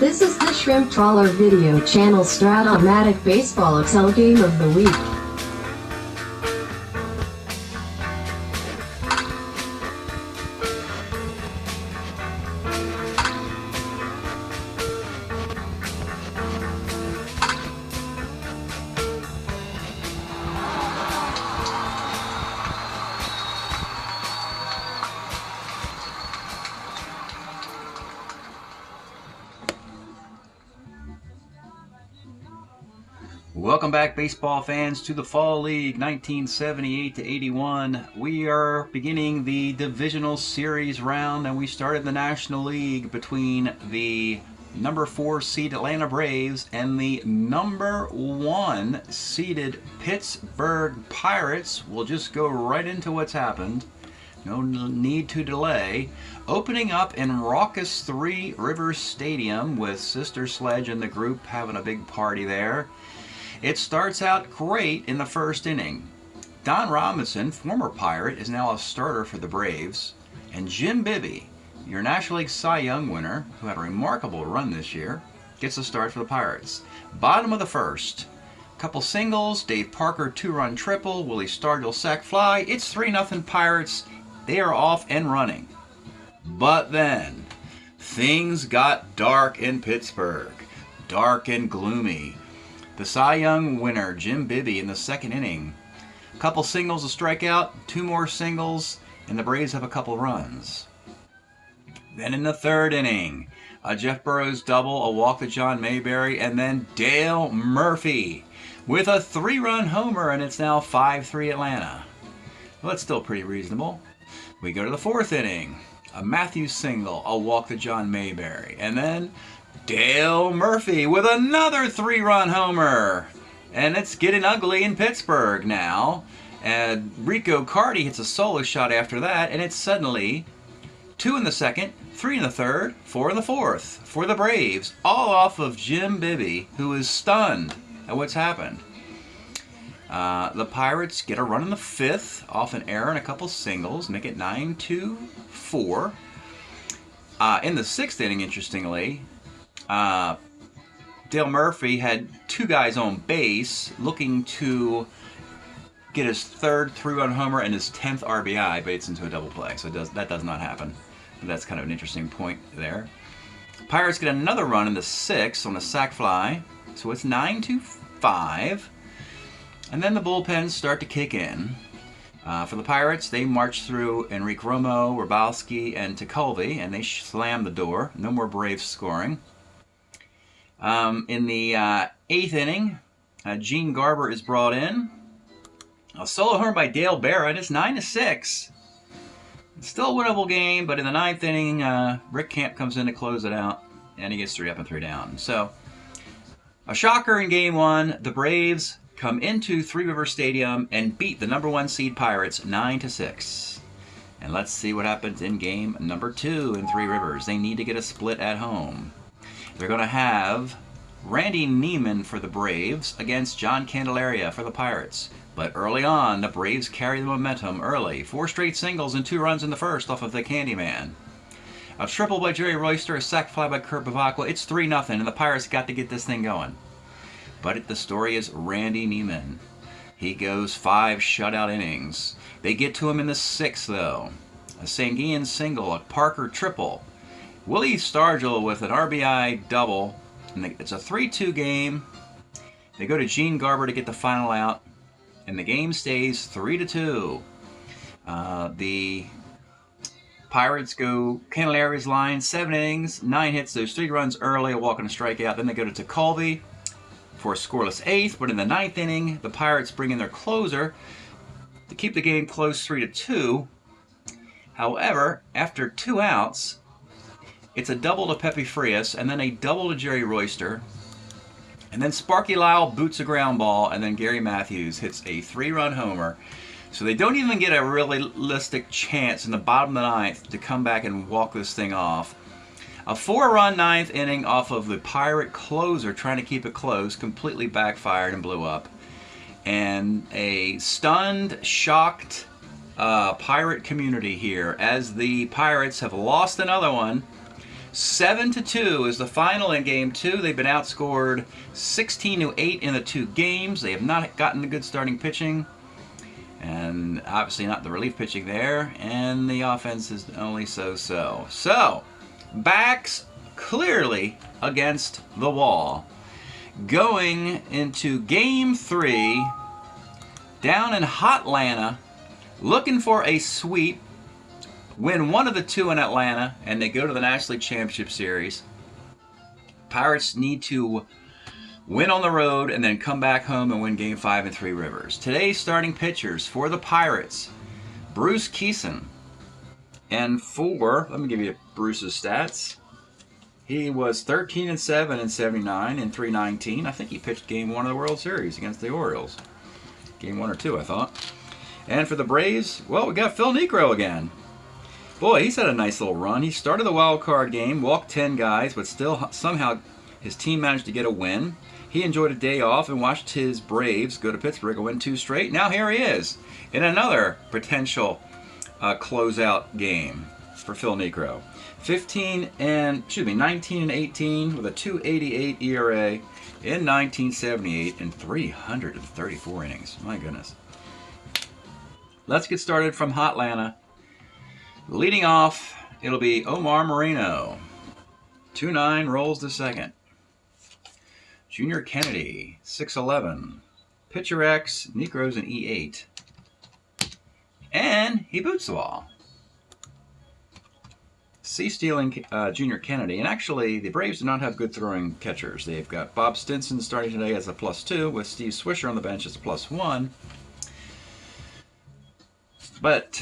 This is the Shrimp Trawler video channel Strat-O-Matic Baseball EXCEL Game of the Week. Welcome back, baseball fans, to the Fall League 1978 to 81. We are beginning the divisional series round, and we started the National League between the number 4 seed Atlanta Braves and the number 1 seeded Pittsburgh Pirates. We'll just go right into what's happened. No need to delay. Opening up in raucous Three Rivers Stadium with Sister Sledge and the group having a big party there. It starts out great in the first inning. Don Robinson, former Pirate, is now a starter for the Braves. And Jim Bibby, your National League Cy Young winner, who had a remarkable run this year, gets a start for the Pirates. Bottom of the first. Couple singles, Dave Parker 2-run triple, Willie Stargell sac fly. It's 3-0 Pirates. They are off and running. But then, things got dark in Pittsburgh. Dark and gloomy. The Cy Young winner, Jim Bibby, in the second inning. A couple singles, a strikeout, 2 more singles, and the Braves have a couple runs. Then in the third inning, a Jeff Burroughs double, a walk to John Mayberry, and then Dale Murphy with a 3-run homer, and it's now 5-3 Atlanta. Well, that's still pretty reasonable. We go to the fourth inning. A Matthews single, a walk to John Mayberry, and then Dale Murphy with another 3-run homer. And it's getting ugly in Pittsburgh now. And Rico Carty hits a solo shot after that, and it's suddenly 2 in the second, 3 in the third, 4 in the fourth for the Braves, all off of Jim Bibby, who is stunned at what's happened. The Pirates get a run in the fifth off an error and a couple singles, make it 9-4. In the sixth inning, interestingly, Dale Murphy had 2 guys on base looking to get his third 3-run homer and his 10th RBI, but it's into a double play, so that does not happen. But that's kind of an interesting point there. Pirates get another run in the sixth on a sac fly, so it's 9-5. And then the bullpens start to kick in. For the Pirates, they march through Enrique Romo, Rybowski, and Tekulve, and they slam the door. No more Braves scoring. In the eighth inning, Gene Garber is brought in. A solo homer by Dale Barrett. It's 9-6. It's still a winnable game, but in the ninth inning, Rick Camp comes in to close it out, and he gets 3 up and 3 down. So, a shocker in Game 1. The Braves come into Three Rivers Stadium and beat the number 1 seed Pirates 9-6. And let's see what happens in Game number 2 in Three Rivers. They need to get a split at home. They're going to have Randy Neiman for the Braves against John Candelaria for the Pirates. But early on, the Braves carry the momentum early. 4 straight singles and 2 runs in the first off of the Candyman. A triple by Jerry Royster, a sac fly by Kurt Bavacqua. It's 3-0, and the Pirates got to get this thing going. But the story is Randy Neiman. He goes 5 shutout innings. They get to him in the 6th, though. A Sanguian single, a Parker triple. Willie Stargell with an RBI double. And it's a 3-2 game. They go to Gene Garber to get the final out. And the game stays 3-2. The Pirates go Candelaria's line, 7 innings, 9 hits, those 3 runs early, a walk and a strikeout. Then they go to Tekulve for a scoreless 8th. But in the 9th inning, the Pirates bring in their closer to keep the game close 3-2. However, after 2 outs, it's a double to Pepe Frias, and then a double to Jerry Royster. And then Sparky Lyle boots a ground ball, and then Gary Matthews hits a 3-run homer. So they don't even get a realistic chance in the bottom of the 9th to come back and walk this thing off. A 4-run 9th inning off of the Pirate closer trying to keep it close completely backfired and blew up. And a stunned, shocked Pirate community here as the Pirates have lost another one 7-2 is the final in Game 2. They've been outscored 16-8 in the 2 games. They have not gotten the good starting pitching, and obviously not the relief pitching there, and the offense is only so-so. So, backs clearly against the wall. Going into Game 3, down in Hotlanta, looking for a sweep, win one of the 2 in Atlanta, and they go to the National League Championship Series. Pirates need to win on the road and then come back home and win Game 5 in Three Rivers. Today's starting pitchers for the Pirates, Bruce Keeson. And let me give you Bruce's stats. He was 13-7 in 79 and 319. I think he pitched Game 1 of the World Series against the Orioles. Game 1 or 2, I thought. And for the Braves, well, we got Phil Niekro again. Boy, he's had a nice little run. He started the wild card game, walked 10 guys, but still somehow his team managed to get a win. He enjoyed a day off and watched his Braves go to Pittsburgh and win 2 straight. Now here he is in another potential closeout game for Phil Niekro. 19-18 with a 2.88 ERA in 1978 and 334 innings. My goodness. Let's get started from Hotlanta. Leading off, it'll be Omar Moreno. 2-9, rolls to second. Junior Kennedy, 6'11". Pitcher X, Niekro's an E8. And he boots the ball. C-stealing Junior Kennedy. And actually, the Braves do not have good throwing catchers. They've got Bob Stinson starting today as a +2, with Steve Swisher on the bench as a +1. But,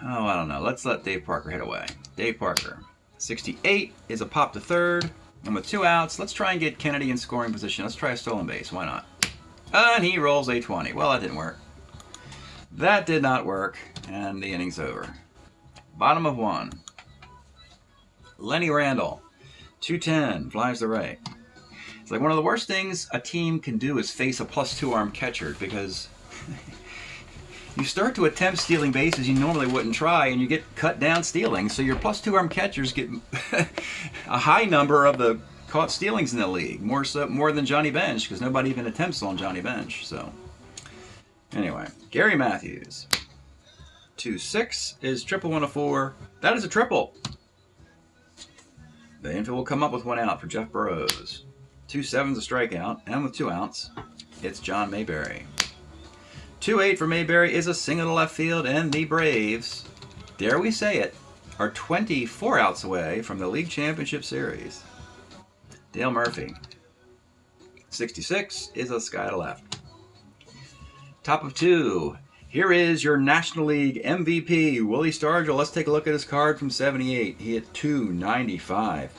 I don't know. Let's let Dave Parker hit away. Dave Parker, 68, is a pop to third. And with 2 outs, let's try and get Kennedy in scoring position. Let's try a stolen base. Why not? And he rolls a 20. Well, that didn't work. That did not work. And the inning's over. Bottom of 1. Lenny Randall, 210, flies to right. It's like one of the worst things a team can do is face a +2 arm catcher, because you start to attempt stealing bases you normally wouldn't try, and you get cut down stealing. So your +2 arm catchers get a high number of the caught stealings in the league, more than Johnny Bench, because nobody even attempts on Johnny Bench. So anyway, Gary Matthews, 2-6 is triple 1-4. That is a triple. The infield will come up with 1 out for Jeff Burrows. 2-7's a strikeout, and with 2 outs, it's John Mayberry. 2-8 for Mayberry is a single to left field, and the Braves, dare we say it, are 24 outs away from the League Championship Series. Dale Murphy, 66 is a sky to left. Top of 2. Here is your National League MVP, Willie Stargell. Let's take a look at his card from 78. He hit .295.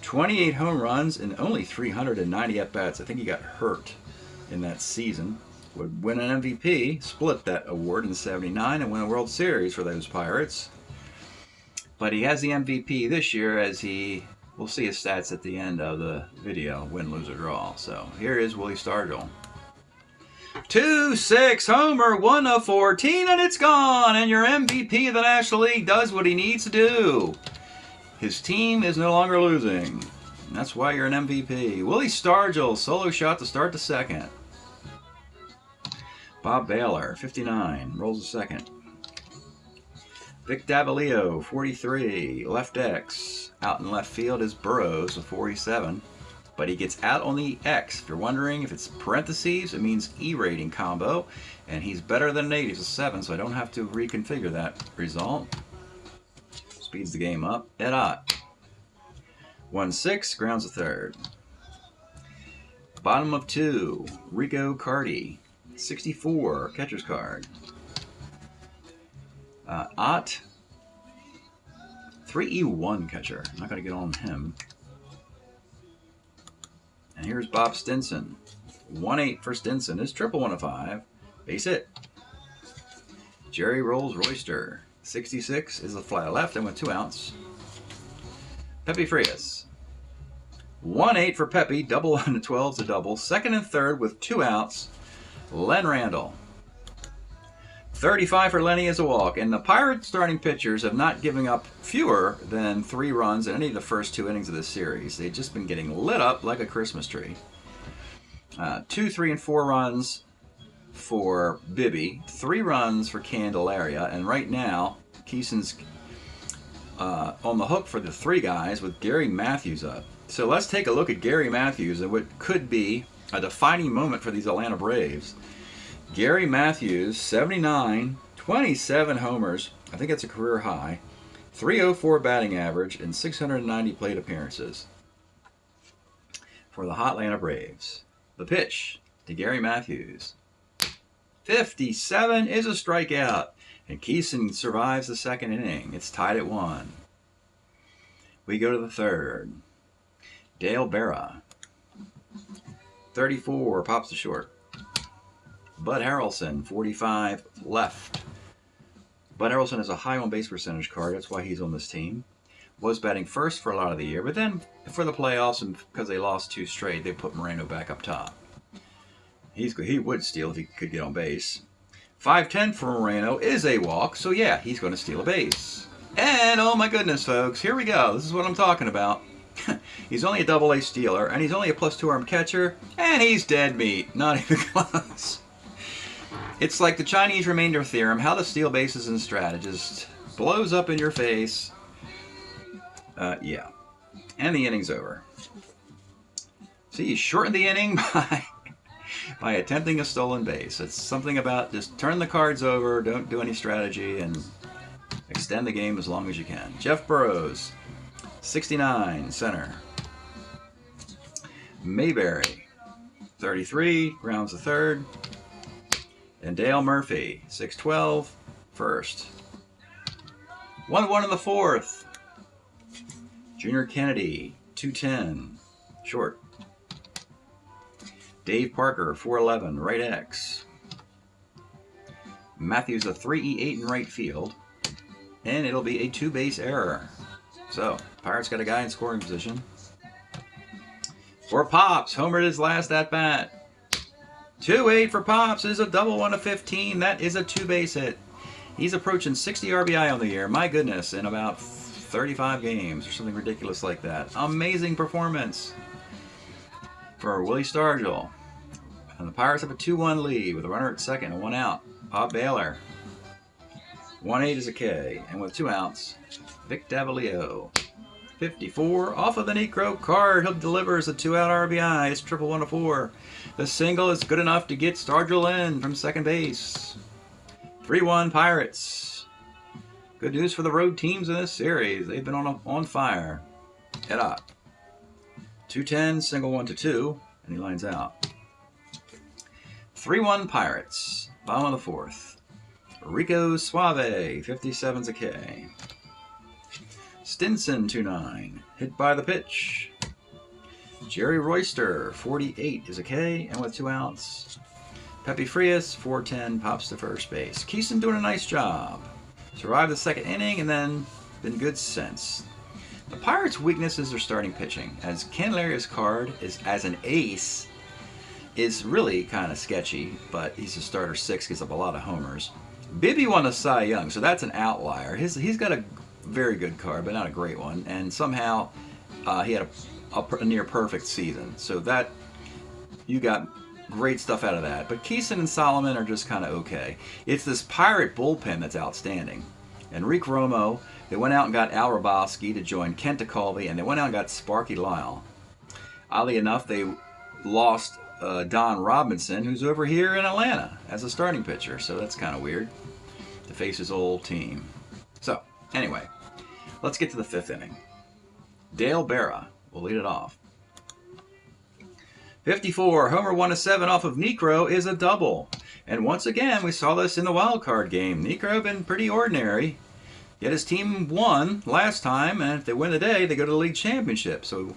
28 home runs and only 390 at-bats. I think he got hurt in that season. Would win an MVP, split that award in 79, and win a World Series for those Pirates. But he has the MVP this year, as we'll see his stats at the end of the video, win, lose, or draw. So here is Willie Stargell. 2-6 homer, 1/14, and it's gone. And your MVP of the National League does what he needs to do. His team is no longer losing. And that's why you're an MVP. Willie Stargell, solo shot to start the second. Bob Baylor, 59, rolls the second. Vic Davalillo, 43, left X. Out in left field is Burrows with 47. But he gets out on the X. If you're wondering if it's parentheses, it means E-rating combo. And he's better than an 8. He's a 7, so I don't have to reconfigure that result. Speeds the game up. Ed Ott. 1-6, grounds a third. Bottom of 2, Rico Cardi. 64, catcher's card. Ott. 3E1 catcher. I'm not going to get on him. And here's Bob Stinson. 1-8 for Stinson is triple 1/5. Base hit. Jerry Rolls Royster. 66 is a fly left and with 2 outs. Pepe Frias. 1-8 for Pepe. Double 1-12 is a double. Second and third with 2 outs. Len Randall. 35 for Lenny is a walk. And the Pirates starting pitchers have not given up fewer than 3 runs in any of the first 2 innings of this series. They've just been getting lit up like a Christmas tree. 2, 3, and 4 runs for Bibby, 3 runs for Candelaria, and right now Keeson's on the hook for the 3 guys with Gary Matthews up. So let's take a look at Gary Matthews and what could be a defining moment for these Atlanta Braves. Gary Matthews, 79, 27 homers, I think that's a career high, 304 batting average, and 690 plate appearances for the hot Atlanta Braves. The pitch to Gary Matthews. 57 is a strikeout, and Keeson survives the 2nd inning. It's tied at 1. We go to the 3rd. Dale Berra, 34, pops to short. Bud Harrelson, 45, left. Bud Harrelson has a high on-base percentage card. That's why he's on this team. Was batting first for a lot of the year, but then for the playoffs and because they lost 2 straight, they put Moreno back up top. He would steal if he could get on base. 5-10 for Moreno is a walk, so yeah, he's going to steal a base. And oh my goodness, folks, here we go. This is what I'm talking about. He's only a AA stealer, and he's only a +2 arm catcher, and he's dead meat. Not even close. It's like the Chinese remainder theorem, how to steal bases and strategist. Blows up in your face. Yeah. And the inning's over. See, you shortened the inning by attempting a stolen base. It's something about just turn the cards over, don't do any strategy, and extend the game as long as you can. Jeff Burrows, 69, center. Mayberry, 33, grounds the 3rd. And Dale Murphy, 6'12", first. 1-1 in the 4th. Junior Kennedy, 210, short. Dave Parker, 4'11", right X. Matthews, a 3E8 in right field. And it'll be a 2-base error. So, Pirates got a guy in scoring position. For Pops, homered his last at-bat. 2-8 for Pops is a double 1 of 15. That is a 2-base hit. He's approaching 60 RBI on the year. My goodness, in about 35 games or something ridiculous like that. Amazing performance for Willie Stargell. And the Pirates have a 2-1 lead with a runner at second and 1 out. Bob Baylor. 1-8 is a K. And with 2 outs, Vic Davalio. 54 off of the Necro card. He'll delivers a 2-out RBI. It's 1-1 to 4. The single is good enough to get Stargell in from second base. 3-1 Pirates. Good news for the road teams in this series. They've been on fire. Head up. 2-10, single 1-2, and he lines out. 3-1 Pirates. Bottom of the 4th. Rico Suave, 57's a K. Stinson, 2-9, hit by the pitch. Jerry Royster, 48 is a K, and with 2 outs. Pepe Frias, 4-10, pops to first base. Keeson doing a nice job. Survived the 2nd inning and then been good since. The Pirates' weakness is their starting pitching, as Candelaria's card is as an ace is really kind of sketchy, but he's a starter 6, gives up a lot of homers. Bibby won a Cy Young, so that's an outlier. He's got a very good card, but not a great one, and somehow he had a near perfect season. So that, you got great stuff out of that. But Keeson and Solomon are just kind of okay. It's this Pirate bullpen that's outstanding. Enrique Romo, they went out and got Al Raboski to join Kent DeColby, and they went out and got Sparky Lyle. Oddly enough, they lost Don Robinson, who's over here in Atlanta as a starting pitcher. So that's kind of weird to face his old team. So, anyway, let's get to the 5th inning. Dale Berra will lead it off. 54, homer 1 of 7 off of Necro is a double. And once again, we saw this in the wild card game. Necro been pretty ordinary, yet his team won last time, and if they win today, they go to the league championship. So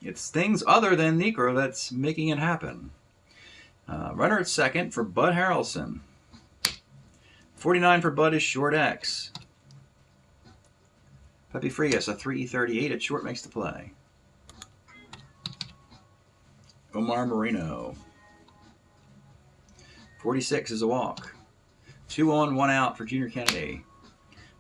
it's things other than Necro that's making it happen. Runner at second for Bud Harrelson. 49 for Bud is short X. Pepe Frias, a 3.38 at short, makes the play. Omar Moreno. 46 is a walk. 2 on, 1 out for Junior Kennedy.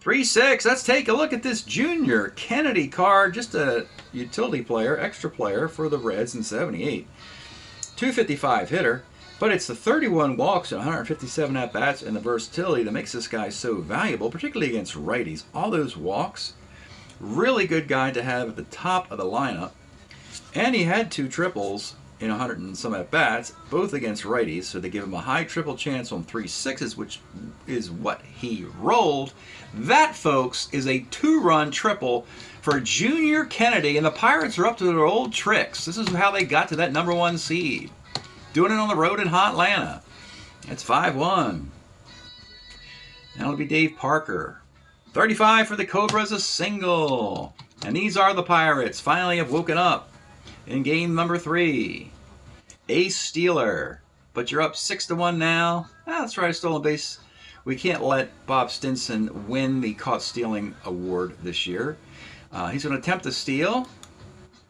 3-6. Let's take a look at this Junior Kennedy card. Just a utility player, extra player for the Reds in 78. 255 hitter, but it's the 31 walks and 157 at-bats and the versatility that makes this guy so valuable, particularly against righties. All those walks, really good guy to have at the top of the lineup. And he had 2 triples in 100 and some at-bats, both against righties, so they give him a high triple chance on 3 6s, which is what he rolled. That, folks, is a 2-run triple for Junior Kennedy, and the Pirates are up to their old tricks. This is how they got to that #1 seed. Doing it on the road in Atlanta. It's 5-1. Now it'll be Dave Parker. 35 for the Cobras, a single. And these are the Pirates. Finally have woken up in game number 3. Ace Stealer. But you're up 6-1 now. Let's try a stolen base. We can't let Bob Stinson win the Caught Stealing Award this year. He's going to attempt to steal.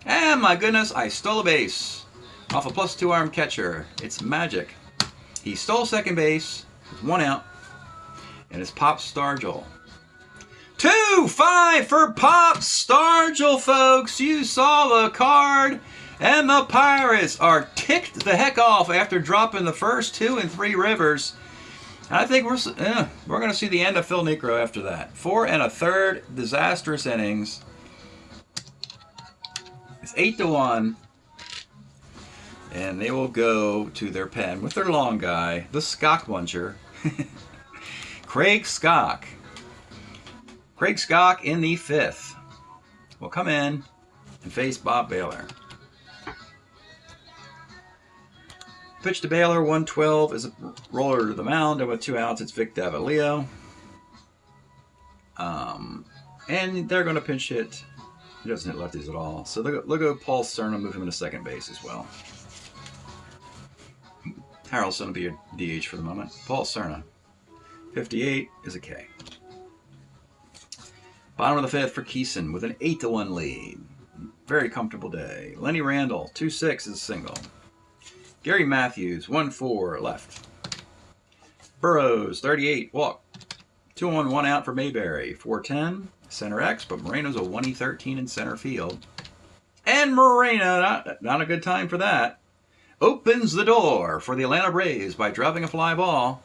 And my goodness, I stole a base off a +2 arm catcher. It's magic. He stole second base with 1 out. And it's Pop Stargell. 2-5 for Pop Stargell, folks. You saw the card. And the Pirates are ticked the heck off after dropping the first 2 and 3 rivers. I think we're going to see the end of Phil Niekro after that. 4 1/3 disastrous innings. It's 8-1. And they will go to their pen with their long guy, the Skok Muncher, Craig Skok. Craig Skok in the 5th will come in and face Bob Baylor. Pitch to Baylor, 112 is a roller to the mound, and with 2 outs, it's Vic Davalillo. And they're going to pinch hit. He doesn't hit lefties at all. So they'll go Paul Cerna, move him into second base as well. Harrelson will be your DH for the moment. Paul Cerna, 58 is a K. Bottom of the 5th for Keeson with an 8-1 lead. Very comfortable day. Lenny Randall, 2-6 is a single. Gary Matthews, 1-4 left. Burrows, 38, walk. 2 on, 1 out for Mayberry. 4-10, center X, but Moreno's a 1-13 in center field. And Moreno, not a good time for that, opens the door for the Atlanta Braves by dropping a fly ball.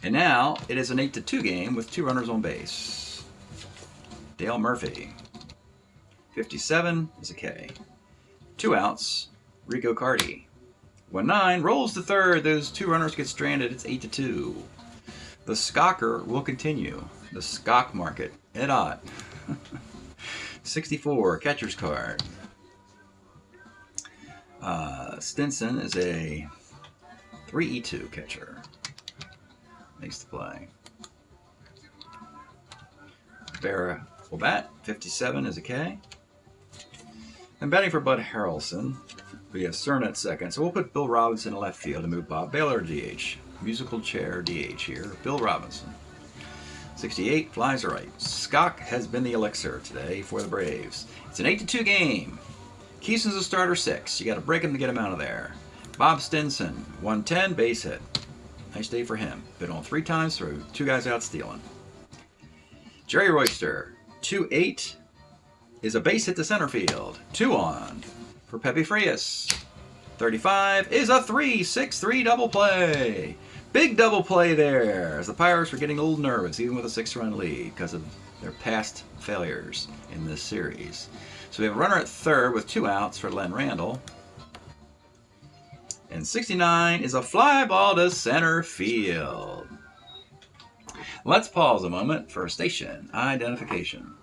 And now it is an 8-2 game with 2 runners on base. Dale Murphy, 57 is a K. 2 outs, Rico Carty. 1-9, rolls to third. Those 2 runners get stranded. It's 8-2. The Skocker will continue. The Skok market. Ed Ott. 64, catcher's card. Stinson is a 3-2 catcher. Makes the play. Vera will bat. 57 is a K. And batting for Bud Harrelson. We have Cerna at second, so we'll put Bill Robinson in left field and move Bob Baylor to DH. Musical chair DH here. Bill Robinson. 68, flies right. Skok has been the elixir today for the Braves. It's an 8-2 game. Keeson's a starter 6. You got to break him to get him out of there. Bob Stinson, 110, base hit. Nice day for him. Been on 3 times through, 2 guys out stealing. Jerry Royster, 2-8, is a base hit to center field. 2 on. For Pepe Frias. 35 is a 3-6-3 double play. Big double play there as the Pirates were getting a little nervous even with a 6-run lead because of their past failures in this series. So we have a runner at third with 2 outs for Len Randall. And 69 is a fly ball to center field. Let's pause a moment for station identification.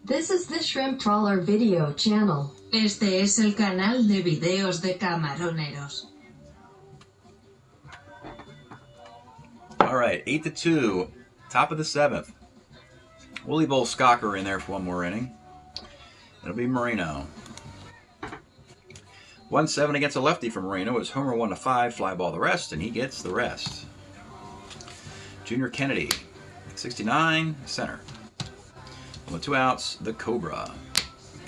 This is the Shrimp Trawler video channel. Este es el canal de videos de camaroneros. All right, 8-2, top of the 7th. Willie Bull Skocker in there for 1 more inning. It'll be Moreno. 1-7 against a lefty for Moreno is homer 1-5, fly ball the rest, and he gets the rest. Junior Kennedy, 69, center. With 2 outs, the Cobra.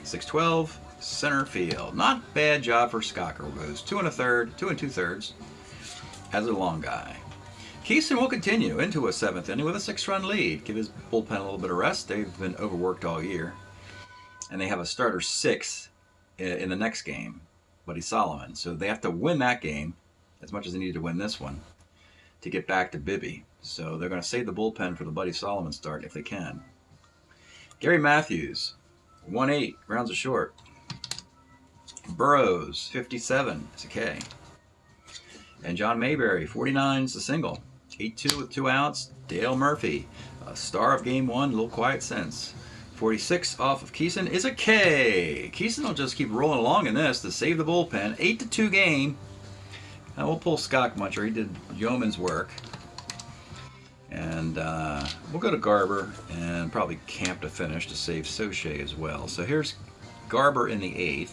6-12, center field. Not bad job for Skocker. Goes 2 2/3 as a long guy. Keeson will continue into a 7th inning with a 6-run lead. Give his bullpen a little bit of rest. They've been overworked all year. And they have a starter 6 in the next game, Buddy Solomon. So they have to win that game as much as they need to win this one to get back to Bibby. So they're going to save the bullpen for the Buddy Solomon start if they can. Gary Matthews, 1-8, grounds a short. Burrows, 57, is a K. And John Mayberry, 49 is a single. 8-2 with 2 outs. Dale Murphy, a star of game 1, a little quiet since. 46 off of Keeson is a K. Keeson will just keep rolling along in this to save the bullpen. 8-2 game. Now we'll pull Scott Muncher. He did yeoman's work. And we'll go to Garber and probably Camp to finish to save Soche as well. So here's Garber in the 8th.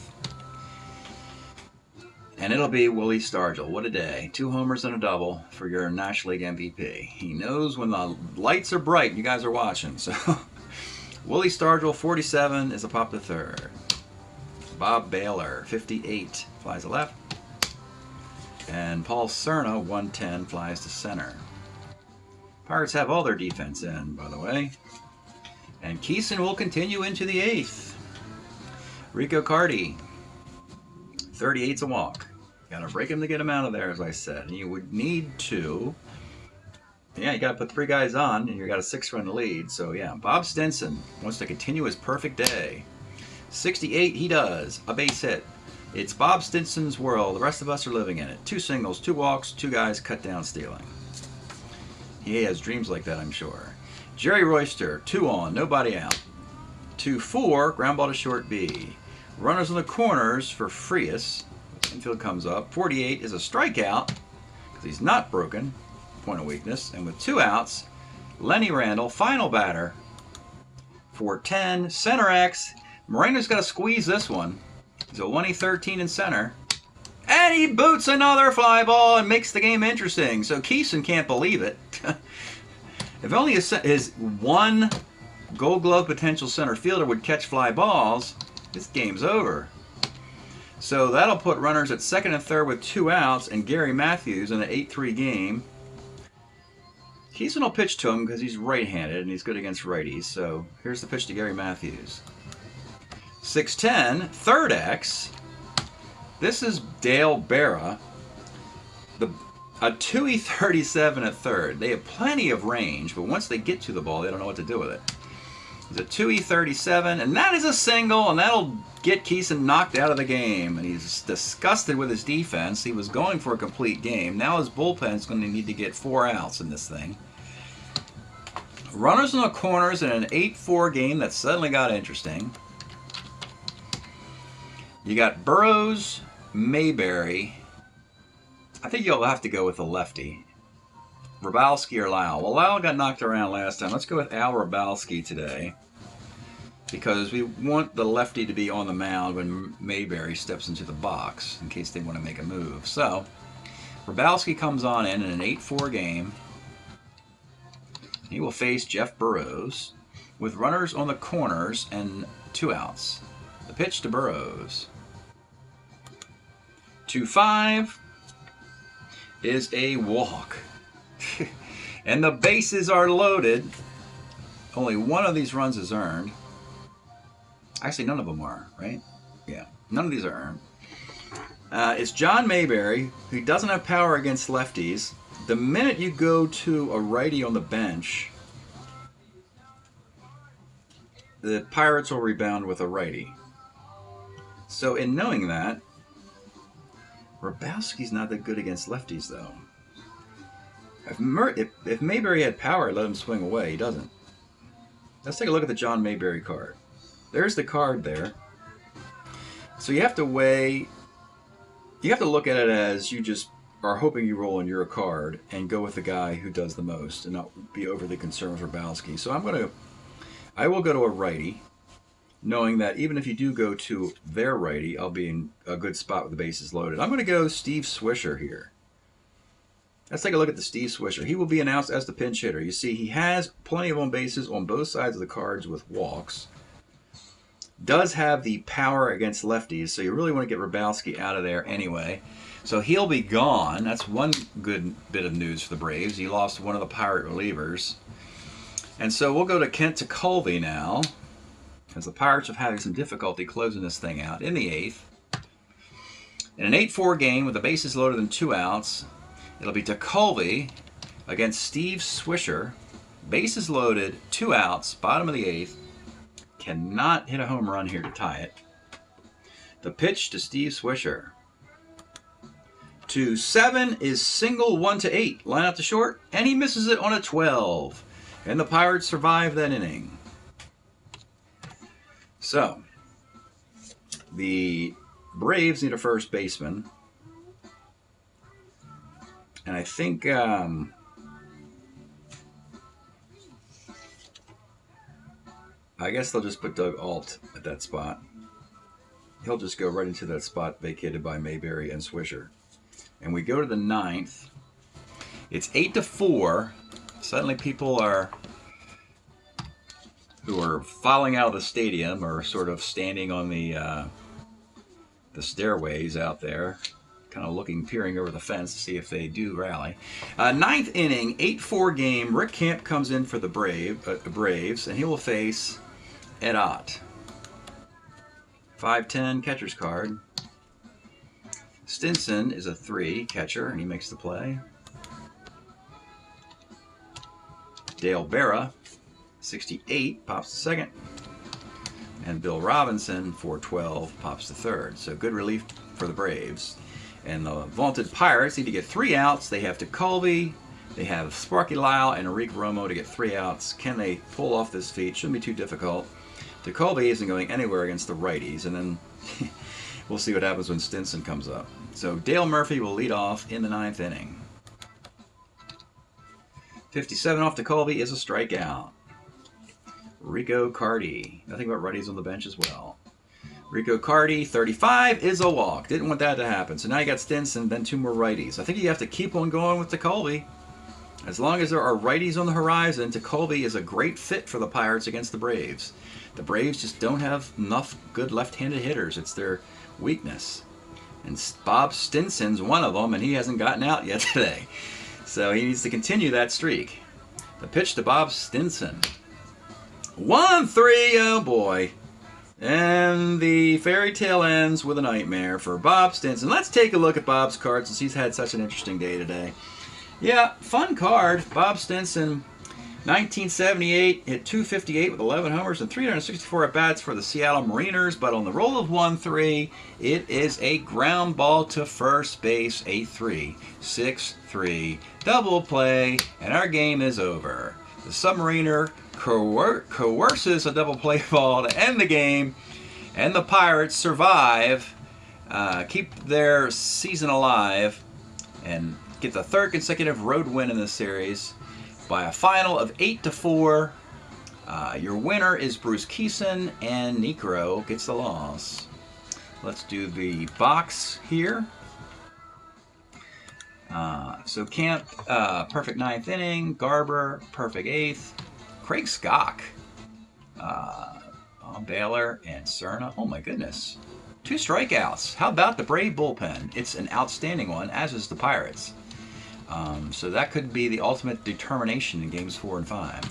And it'll be Willie Stargell. What a day. 2 homers and a double for your National League MVP. He knows when the lights are bright and you guys are watching. So Willie Stargell, 47, is a pop to third. Bob Baylor, 58, flies to left. And Paul Cerna, 110, flies to center. Pirates have all their defense in, by the way. And Keeson will continue into the 8th. Rico Cardi, 38's a walk. Gotta break him to get him out of there, as I said. And you would need to... Yeah, you gotta put 3 guys on, and you got a 6-run lead. So yeah, Bob Stinson wants to continue his perfect day. 68, he does. A base hit. It's Bob Stinson's world. The rest of us are living in it. 2 singles, 2 walks, 2 guys cut down stealing. He has dreams like that, I'm sure. Jerry Royster, 2 on, nobody out. 2-4, ground ball to short B. Runners on the corners for Frias. Infield comes up. 48 is a strikeout because he's not broken. Point of weakness. And with 2 outs, Lenny Randall, final batter. 4-10, center X. Moreno's got to squeeze this one. He's a 1-13 in center. And he boots another fly ball and makes the game interesting. So Keeson can't believe it. If only his one Gold Glove potential center fielder would catch fly balls, this game's over. So that'll put runners at 2nd and 3rd with 2 outs and Gary Matthews in an 8-3 game. Keeson will pitch to him because he's right-handed and he's good against righties. So here's the pitch to Gary Matthews. 6-10, third X. This is Dale Berra. A 2-37 at third. They have plenty of range, but once they get to the ball, they don't know what to do with it. It's a 2-37, and that is a single, and that'll get Keeson knocked out of the game. And he's disgusted with his defense. He was going for a complete game. Now his bullpen's going to need to get 4 outs in this thing. Runners in the corners in an 8-4 game that suddenly got interesting. You got Burrows, Mayberry. I think you'll have to go with the lefty. Rabalski or Lyle. Well, Lyle got knocked around last time. Let's go with Al Rabalski today. Because we want the lefty to be on the mound when Mayberry steps into the box in case they want to make a move. So, Rabalski comes on in an 8-4 game. He will face Jeff Burrows with runners on the corners and 2 outs. The pitch to Burrows. 2-5 is a walk. And the bases are loaded. Only one of these runs is earned. Actually, none of them are, right? Yeah, none of these are earned. It's John Mayberry, who doesn't have power against lefties. The minute you go to a righty on the bench, the Pirates will rebound with a righty. So in knowing that, Rabalski's not that good against lefties, though. If Mayberry had power, let him swing away. He doesn't. Let's take a look at the John Mayberry card. There's the card there. So you have to weigh... You have to look at it as you just are hoping you roll on your card and go with the guy who does the most and not be overly concerned with Rabalski. So I will go to a righty, knowing that even if you do go to their righty, I'll be in a good spot with the bases loaded. I'm going to go Steve Swisher here. Let's take a look at the Steve Swisher. He will be announced as the pinch hitter. You see, he has plenty of on bases on both sides of the cards with walks. Does have the power against lefties, so you really want to get Rabalski out of there anyway. So he'll be gone. That's one good bit of news for the Braves. He lost one of the Pirate relievers. And so we'll go to Kent Tekulve now, as the Pirates are having some difficulty closing this thing out in the 8th. In an 8-4 game with the bases loaded and 2 outs, it'll be Tekulve against Steve Swisher. Bases loaded, 2 outs, bottom of the 8th. Cannot hit a home run here to tie it. The pitch to Steve Swisher. 2-7 is single 1-8. Line out to short, and he misses it on a 12. And the Pirates survive that inning. So, the Braves need a first baseman. And I think I guess they'll just put Doug Alt at that spot. He'll just go right into that spot vacated by Mayberry and Swisher. And we go to the 9th. It's 8-4. Suddenly people who are filing out of the stadium are sort of standing on the stairways out there, kind of peering over the fence to see if they do rally. 9th inning, 8-4 game. Rick Camp comes in for the Braves, and he will face Ed Ott. 5'10", catcher's card. Stinson is a 3 catcher, and he makes the play. Dale Berra, 68, pops to second. And Bill Robinson, 412, pops to third. So good relief for the Braves. And the vaunted Pirates need to get 3 outs. They have Tekulve, they have Sparky Lyle, and Enrique Romo to get 3 outs. Can they pull off this feat? Shouldn't be too difficult. Tekulve isn't going anywhere against the righties, and then we'll see what happens when Stinson comes up. So Dale Murphy will lead off in the 9th inning. 57 off Tekulve is a strikeout. Rico Cardi. Nothing but righties on the bench as well. Rico Cardi, 35 is a walk. Didn't want that to happen. So now you got Stinson, then 2 more righties. I think you have to keep on going with Tekulve. As long as there are righties on the horizon, Tekulve is a great fit for the Pirates against the Braves. The Braves just don't have enough good left-handed hitters. It's their weakness. And Bob Stinson's one of them, and he hasn't gotten out yet today. So he needs to continue that streak. The pitch to Bob Stinson. 1-3, oh boy. And the fairy tale ends with a nightmare for Bob Stinson. Let's take a look at Bob's card since he's had such an interesting day today. Yeah, fun card. Bob Stinson, 1978, hit .258 with 11 homers and 364 at-bats for the Seattle Mariners, but on the roll of 1-3, it is a ground ball to first base, a 3-6-3 double play, and our game is over. The Submariner coerces a double play ball to end the game, and the Pirates survive, keep their season alive, and get the 3rd consecutive road win in this series by a final of 8-4. Your winner is Bruce Keeson, and Necro gets the loss. Let's do the box here. So Camp, perfect 9th inning. Garber, perfect 8th. Craig Skok, Baylor, and Cerna. Oh my goodness. 2 strikeouts. How about the Brave bullpen? It's an outstanding one, as is the Pirates. So that could be the ultimate determination in games 4 and 5.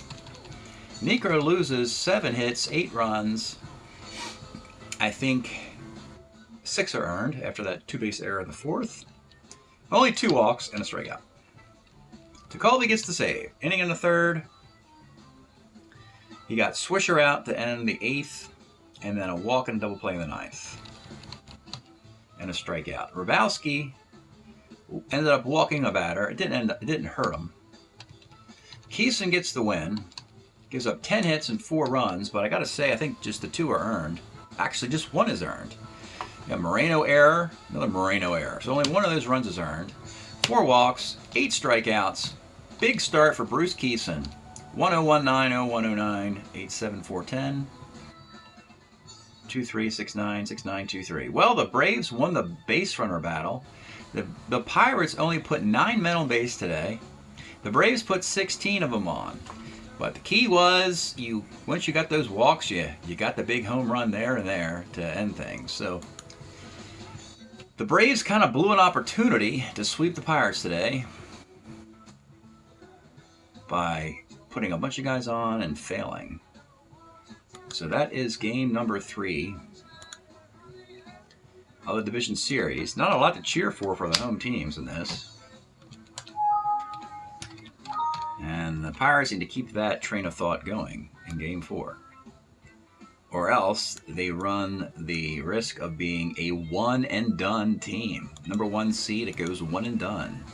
Necro loses 7 hits, 8 runs. I think 6 are earned after that 2-base error in the 4th. Only 2 walks and a strikeout. Tekulve gets the save. Inning in the 3rd. He got Swisher out to end the 8th, and then a walk and a double play in the 9th. And a strikeout. Hrabowski ended up walking a batter. It didn't hurt him. Keeson gets the win. Gives up 10 hits and 4 runs, but I gotta say, I think just the 2 are earned. Actually, just 1 is earned. You got Moreno error, another Moreno error. So only 1 of those runs is earned. 4 walks, 8 strikeouts. Big start for Bruce Keeson. 1-0-1-9, 0-1-0-9, 8-7-4-10. 2-3-6-9, 6-9, 2-3. Well, the Braves won the base runner battle. The Pirates only put 9 men on base today. The Braves put 16 of them on. But the key was, once you got those walks, you got the big home run there and there to end things. So The Braves kind of blew an opportunity to sweep the Pirates today by putting a bunch of guys on and failing. So that is game number 3 of the division series. Not a lot to cheer for the home teams in this. And the Pirates need to keep that train of thought going in game 4. Or else they run the risk of being a one and done team. Number 1 seed, it goes one and done.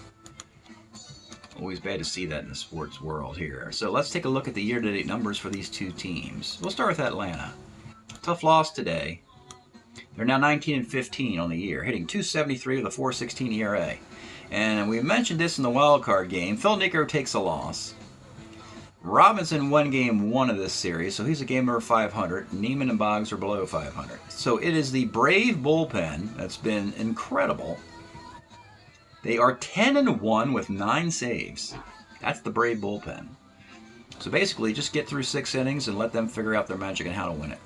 Always bad to see that in the sports world here. So let's take a look at the year-to-date numbers for these two teams. We'll start with Atlanta. Tough loss today. They're now 19-15 on the year, hitting .273 with a .416 ERA. And we mentioned this in the wild card game. Phil Niekro takes a loss. Robinson won game 1 of this series, so he's a game over 500. Neiman and Boggs are below 500. So it is the Brave bullpen that's been incredible. They are 10-1 with 9 saves. That's the Brave bullpen. So basically, just get through 6 innings and let them figure out their magic and how to win it.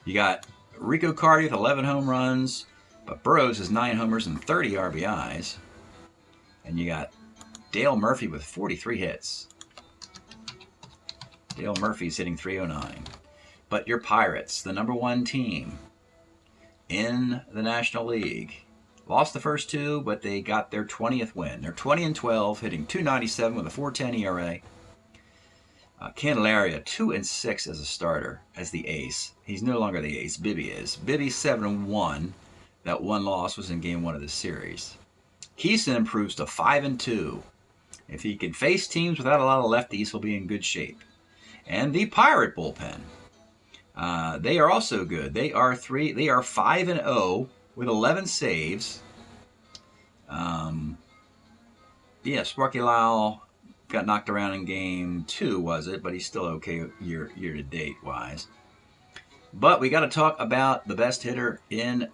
You got Rico Carty with 11 home runs, but Burrows has 9 homers and 30 RBIs. And you got Dale Murphy with 43 hits. Dale Murphy's hitting .309. But your Pirates, the number 1 team in the National League, lost the first 2, but they got their 20th win. They're 20-12, hitting .297 with a .410 ERA. Candelaria 2-6 as a starter, as the ace. He's no longer the ace. Bibby is. Bibby 7-1. That one loss was in game 1 of this series. Keeson improves to 5-2. If he can face teams without a lot of lefties, he'll be in good shape. And the Pirate bullpen, they are also good. They are 5-0 with 11 saves. Sparky Lyle got knocked around in game 2, was it? But he's still okay year to date wise. But we got to talk about the best hitter in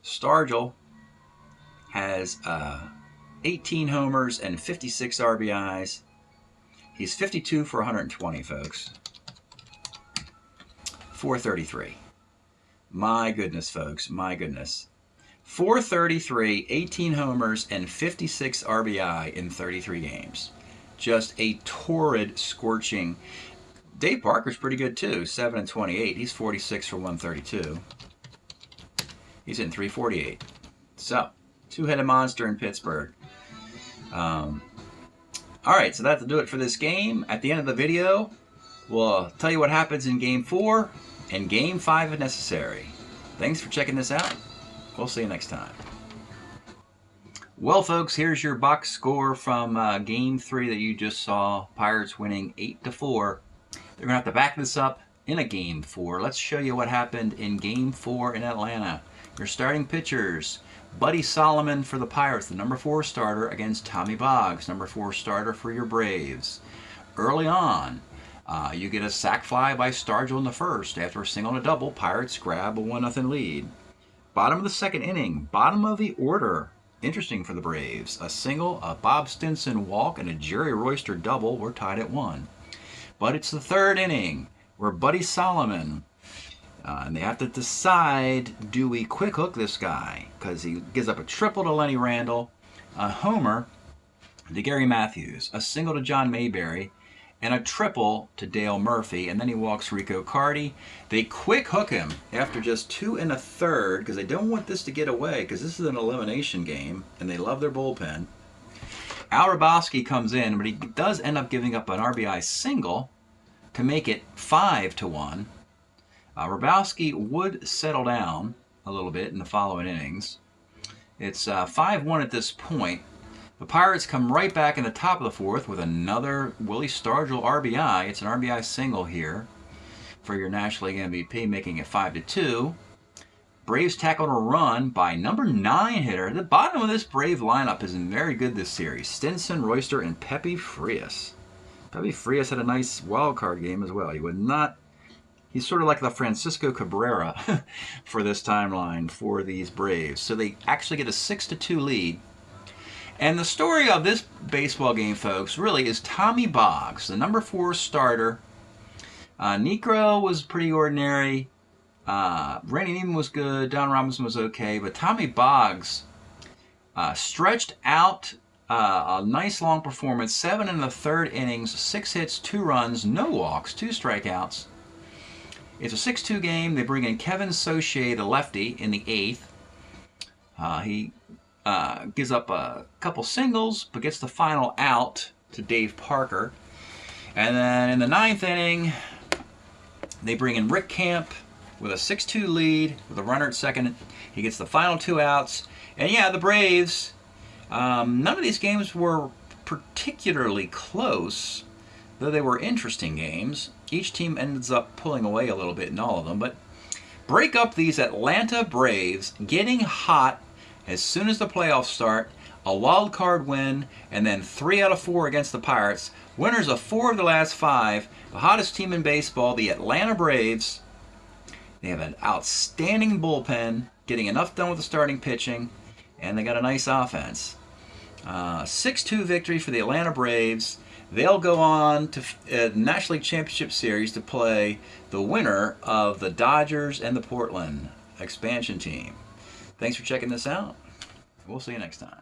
Stargell. Has 18 homers and 56 RBIs. He's 52 for 120, folks. 433. My goodness, folks. My goodness. 433, 18 homers, and 56 RBI in 33 games. Just a torrid, scorching. Dave Parker's pretty good, too. 7-28. He's 46 for 132. He's in 348. So, two-headed monster in Pittsburgh. All right, so that'll do it for this game. At the end of the video, we'll tell you what happens in Game 4 and Game 5 if necessary. Thanks for checking this out. We'll see you next time. Well, folks, here's your box score from Game 3 that you just saw. Pirates winning 8-4. They're going to have to back this up in a Game 4. Let's show you what happened in Game 4 in Atlanta. Your starting pitchers. Buddy Solomon for the Pirates, the number 4 starter, against Tommy Boggs, number 4 starter for your Braves. Early on, you get a sac fly by Stargell in the first. After a single and a double, Pirates grab a 1-0 lead. Bottom of the second inning, bottom of the order. Interesting for the Braves. A single, a Bob Stinson walk, and a Jerry Royster double. We're tied at 1. But it's the third inning where Buddy Solomon, and they have to decide, do we quick hook this guy? Because he gives up a triple to Lenny Randle, a homer to Gary Matthews, a single to John Mayberry, and a triple to Dale Murphy, and then he walks Rico Carty. They quick hook him after just 2 1/3 because they don't want this to get away because this is an elimination game, and they love their bullpen. Al Hrabosky comes in, but he does end up giving up an RBI single to make it 5-1. Hrabosky would settle down a little bit in the following innings. It's 5-1 at this point. The Pirates come right back in the top of the 4th with another Willie Stargell RBI. It's an RBI single here for your National League MVP, making it 5-2. Braves tack on a run by number 9 hitter. The bottom of this Brave lineup is very good this series. Stinson, Royster, and Pepe Frias. Pepe Frias had a nice wild card game as well. He's sort of like the Francisco Cabrera for this timeline for these Braves. So they actually get a 6-2 lead. And the story of this baseball game, folks, really is Tommy Boggs, the number 4 starter. Niekro was pretty ordinary. Randy Neiman was good. Don Robinson was okay. But Tommy Boggs stretched out a nice long performance. 7 in the third innings, 6 hits, 2 runs, no walks, 2 strikeouts. It's a 6-2 game. They bring in Kevin Saucier, the lefty, in the 8th. He gives up a couple singles, but gets the final out to Dave Parker. And then in the 9th inning, they bring in Rick Camp with a 6-2 lead with a runner at second. He gets the final 2 outs. And yeah, the Braves, none of these games were particularly close, though they were interesting games. Each team ends up pulling away a little bit in all of them. But break up these Atlanta Braves getting hot as soon as the playoffs start. A wild card win, and then 3 out of 4 against the Pirates. Winners of 4 of the last 5. The hottest team in baseball, the Atlanta Braves. They have an outstanding bullpen, getting enough done with the starting pitching, and they got a nice offense. 6-2 victory for the Atlanta Braves. They'll go on to the National League Championship Series to play the winner of the Dodgers and the Portland expansion team. Thanks for checking this out. We'll see you next time.